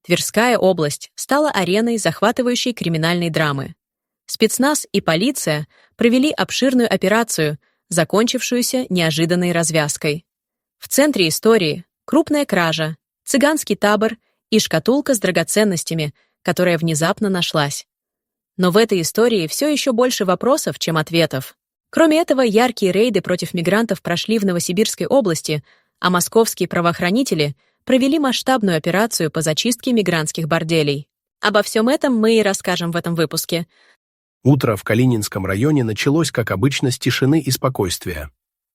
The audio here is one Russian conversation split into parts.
Тверская область стала ареной захватывающей криминальной драмы. Спецназ и полиция провели обширную операцию, закончившуюся неожиданной развязкой. В центре истории крупная кража, цыганский табор и шкатулка с драгоценностями, которая внезапно нашлась. Но в этой истории все еще больше вопросов, чем ответов. Кроме этого, яркие рейды против мигрантов прошли в Новосибирской области, а московские правоохранители провели масштабную операцию по зачистке мигрантских борделей. Обо всем этом мы и расскажем в этом выпуске. Утро в Калининском районе началось, как обычно, с тишины и спокойствия.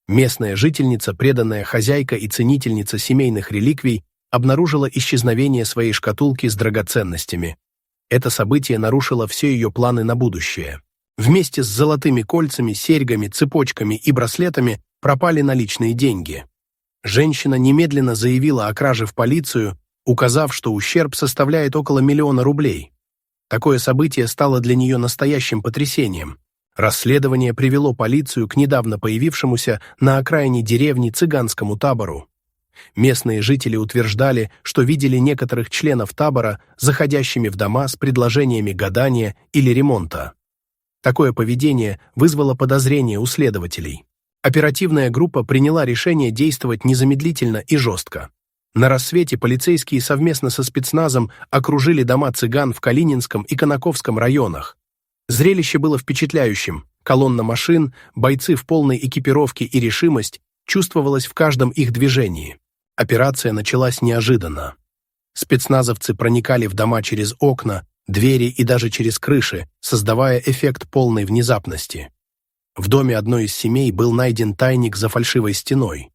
Местная жительница, преданная хозяйка и ценительница семейных реликвий, обнаружила исчезновение своей шкатулки с драгоценностями. Это событие нарушило все ее планы на будущее. Вместе с золотыми кольцами, серьгами, цепочками и браслетами пропали наличные деньги. Женщина немедленно заявила о краже в полицию, указав, что ущерб составляет около 1 000 000 рублей. Такое событие стало для нее настоящим потрясением. Расследование привело полицию к недавно появившемуся на окраине деревни цыганскому табору. Местные жители утверждали, что видели некоторых членов табора, заходящими в дома с предложениями гадания или ремонта. Такое поведение вызвало подозрения у следователей. Оперативная группа приняла решение действовать незамедлительно и жестко. На рассвете полицейские совместно со спецназом окружили дома цыган в Калининском и Конаковском районах. Зрелище было впечатляющим. Колонна машин, бойцы в полной экипировке и решимость чувствовалась в каждом их движении. Операция началась неожиданно. Спецназовцы проникали в дома через окна, двери и даже через крыши, создавая эффект полной внезапности. В доме одной из семей был найден тайник за фальшивой стеной.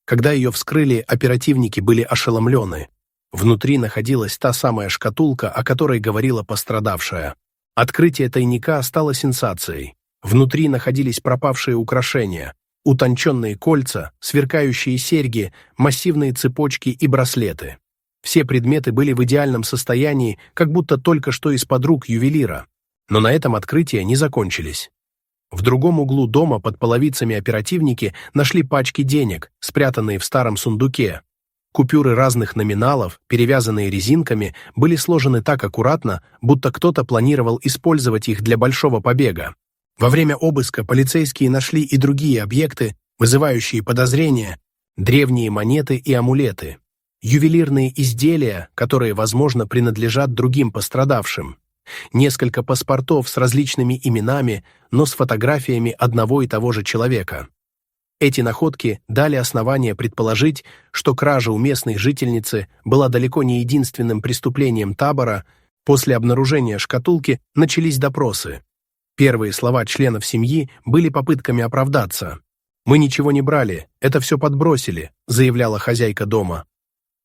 Когда ее вскрыли, оперативники были ошеломлены. Внутри находилась та самая шкатулка, о которой говорила пострадавшая. Открытие тайника стало сенсацией. Внутри находились пропавшие украшения, утонченные кольца, сверкающие серьги, массивные цепочки и браслеты. Все предметы были в идеальном состоянии, как будто только что из-под рук ювелира. Но на этом открытия не закончились. В другом углу дома под половицами оперативники нашли пачки денег, спрятанные в старом сундуке. Купюры разных номиналов, перевязанные резинками, были сложены так аккуратно, будто кто-то планировал использовать их для большого побега. Во время обыска полицейские нашли и другие объекты, вызывающие подозрения: древние монеты и амулеты, ювелирные изделия, которые, возможно, принадлежат другим пострадавшим, несколько паспортов с различными именами, но с фотографиями одного и того же человека. Эти находки дали основание предположить, что кража у местной жительницы была далеко не единственным преступлением табора. После обнаружения шкатулки начались допросы. Первые слова членов семьи были попытками оправдаться. «Мы ничего не брали, это все подбросили», — заявляла хозяйка дома.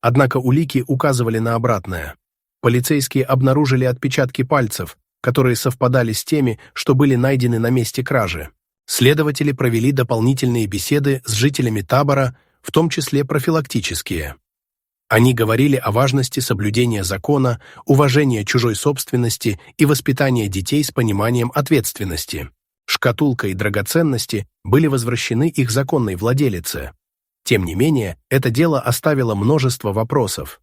Однако улики указывали на обратное. Полицейские обнаружили отпечатки пальцев, которые совпадали с теми, что были найдены на месте кражи. Следователи провели дополнительные беседы с жителями табора, в том числе профилактические. Они говорили о важности соблюдения закона, уважения чужой собственности и воспитания детей с пониманием ответственности. Шкатулка и драгоценности были возвращены их законной владелице. Тем не менее, это дело оставило множество вопросов.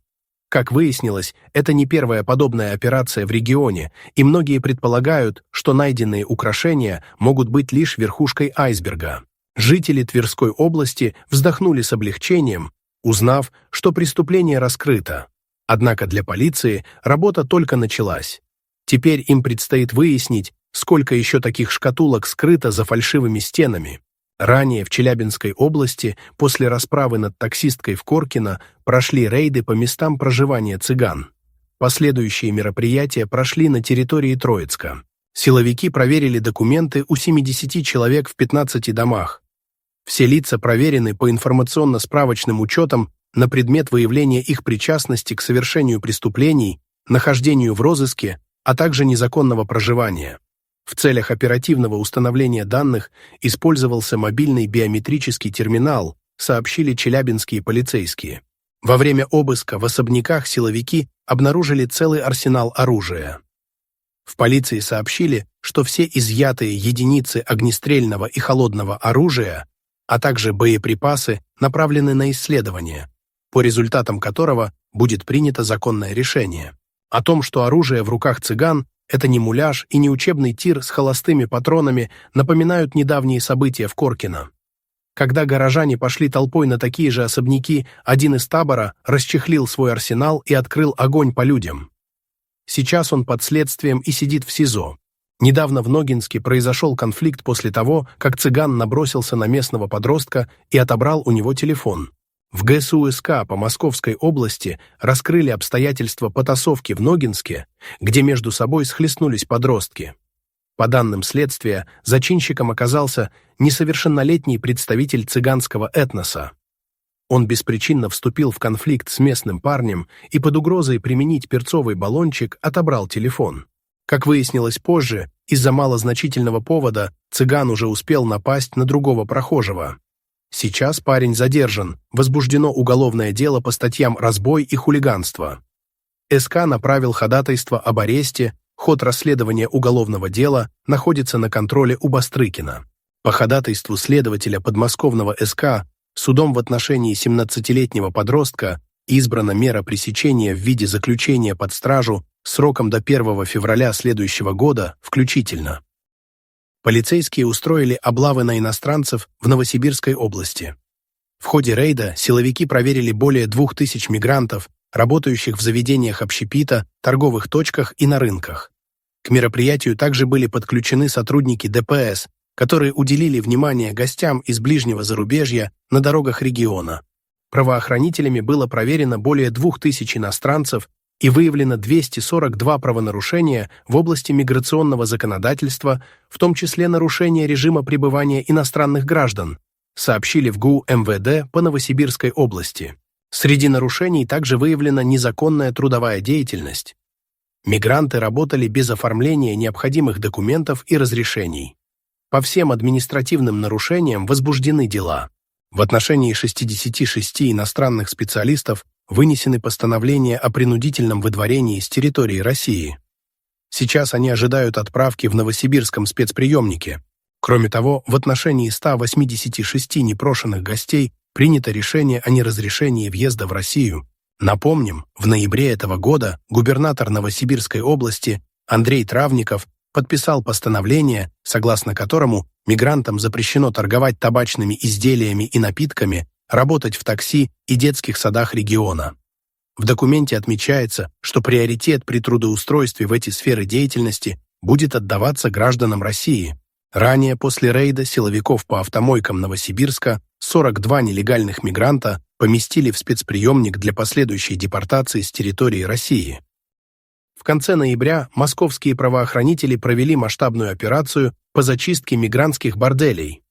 Как выяснилось, это не первая подобная операция в регионе, и многие предполагают, что найденные украшения могут быть лишь верхушкой айсберга. Жители Тверской области вздохнули с облегчением, узнав, что преступление раскрыто. Однако для полиции работа только началась. Теперь им предстоит выяснить, сколько еще таких шкатулок скрыто за фальшивыми стенами. Ранее в Челябинской области после расправы над таксисткой в Коркино прошли рейды по местам проживания цыган. Последующие мероприятия прошли на территории Троицка. Силовики проверили документы у 70 человек в 15 домах. Все лица проверены по информационно-справочным учетам на предмет выявления их причастности к совершению преступлений, нахождению в розыске, а также незаконного проживания. В целях оперативного установления данных использовался мобильный биометрический терминал, сообщили челябинские полицейские. Во время обыска в особняках силовики обнаружили целый арсенал оружия. В полиции сообщили, что все изъятые единицы огнестрельного и холодного оружия, а также боеприпасы направлены на исследование, по результатам которого будет принято законное решение. О том, что оружие в руках цыган – это не муляж и не учебный тир с холостыми патронами, напоминают недавние события в Коркино. Когда горожане пошли толпой на такие же особняки, один из табора расчехлил свой арсенал и открыл огонь по людям. Сейчас он под следствием и сидит в СИЗО. Недавно в Ногинске произошел конфликт после того, как цыган набросился на местного подростка и отобрал у него телефон. В ГСУ-СК по Московской области раскрыли обстоятельства потасовки в Ногинске, где между собой схлестнулись подростки. По данным следствия, зачинщиком оказался несовершеннолетний представитель цыганского этноса. Он беспричинно вступил в конфликт с местным парнем и под угрозой применить перцовый баллончик отобрал телефон. Как выяснилось позже, из-за малозначительного повода цыган уже успел напасть на другого прохожего. Сейчас парень задержан, возбуждено уголовное дело по статьям «Разбой» и «Хулиганство». СК направил ходатайство об аресте, ход расследования уголовного дела находится на контроле у Бастрыкина. По ходатайству следователя подмосковного СК судом в отношении 17-летнего подростка избрана мера пресечения в виде заключения под стражу сроком до 1 февраля следующего года включительно. Полицейские устроили облавы на иностранцев в Новосибирской области. В ходе рейда силовики проверили более 2000 мигрантов, работающих в заведениях общепита, торговых точках и на рынках. К мероприятию также были подключены сотрудники ДПС, которые уделили внимание гостям из ближнего зарубежья на дорогах региона. Правоохранителями было проверено более 2000 иностранцев и выявлено 242 правонарушения в области миграционного законодательства, в том числе нарушение режима пребывания иностранных граждан, сообщили в ГУ МВД по Новосибирской области. Среди нарушений также выявлена незаконная трудовая деятельность. Мигранты работали без оформления необходимых документов и разрешений. По всем административным нарушениям возбуждены дела. В отношении 66 иностранных специалистов вынесены постановления о принудительном выдворении с территории России. Сейчас они ожидают отправки в Новосибирском спецприемнике. Кроме того, в отношении 186 непрошенных гостей принято решение о неразрешении въезда в Россию. Напомним, в ноябре этого года губернатор Новосибирской области Андрей Травников подписал постановление, согласно которому мигрантам запрещено торговать табачными изделиями и напитками, работать в такси и детских садах региона. В документе отмечается, что приоритет при трудоустройстве в эти сферы деятельности будет отдаваться гражданам России. Ранее, после рейда силовиков по автомойкам Новосибирска, 42 нелегальных мигранта поместили в спецприемник для последующей депортации с территории России. В конце ноября московские правоохранители провели масштабную операцию по зачистке мигрантских борделей.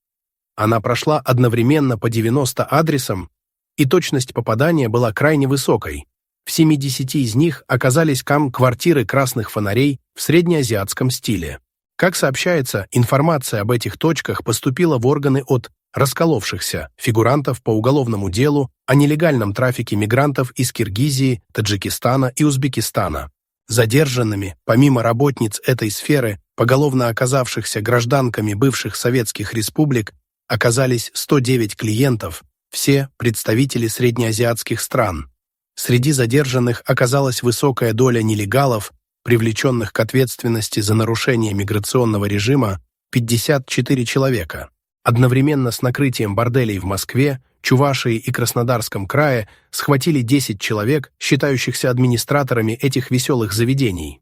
Она прошла одновременно по 90 адресам, и точность попадания была крайне высокой. В 70 из них оказались квартиры красных фонарей в среднеазиатском стиле. Как сообщается, информация об этих точках поступила в органы от расколовшихся фигурантов по уголовному делу о нелегальном трафике мигрантов из Киргизии, Таджикистана и Узбекистана. Задержанными, помимо работниц этой сферы, поголовно оказавшихся гражданками бывших советских республик, оказались 109 клиентов, все представители среднеазиатских стран. Среди задержанных оказалась высокая доля нелегалов, привлеченных к ответственности за нарушение миграционного режима 54 человека. Одновременно с накрытием борделей в Москве, Чувашии и Краснодарском крае схватили 10 человек, считающихся администраторами этих веселых заведений.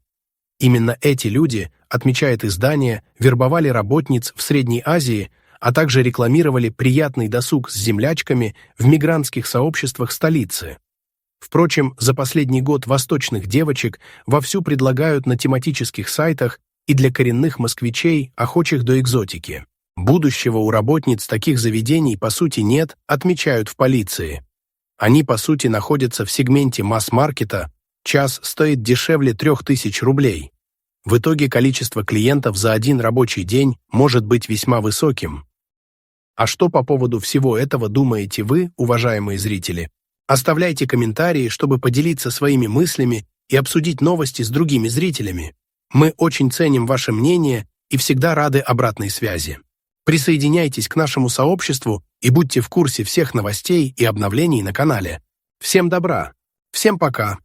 Именно эти люди, отмечает издание, вербовали работниц в Средней Азии, а также рекламировали приятный досуг с землячками в мигрантских сообществах столицы. Впрочем, за последний год восточных девочек вовсю предлагают на тематических сайтах и для коренных москвичей, охочих до экзотики. Будущего у работниц таких заведений по сути нет, отмечают в полиции. Они по сути находятся в сегменте масс-маркета, час стоит дешевле 3000 рублей. В итоге количество клиентов за один рабочий день может быть весьма высоким. А что по поводу всего этого думаете вы, уважаемые зрители? Оставляйте комментарии, чтобы поделиться своими мыслями и обсудить новости с другими зрителями. Мы очень ценим ваше мнение и всегда рады обратной связи. Присоединяйтесь к нашему сообществу и будьте в курсе всех новостей и обновлений на канале. Всем добра! Всем пока!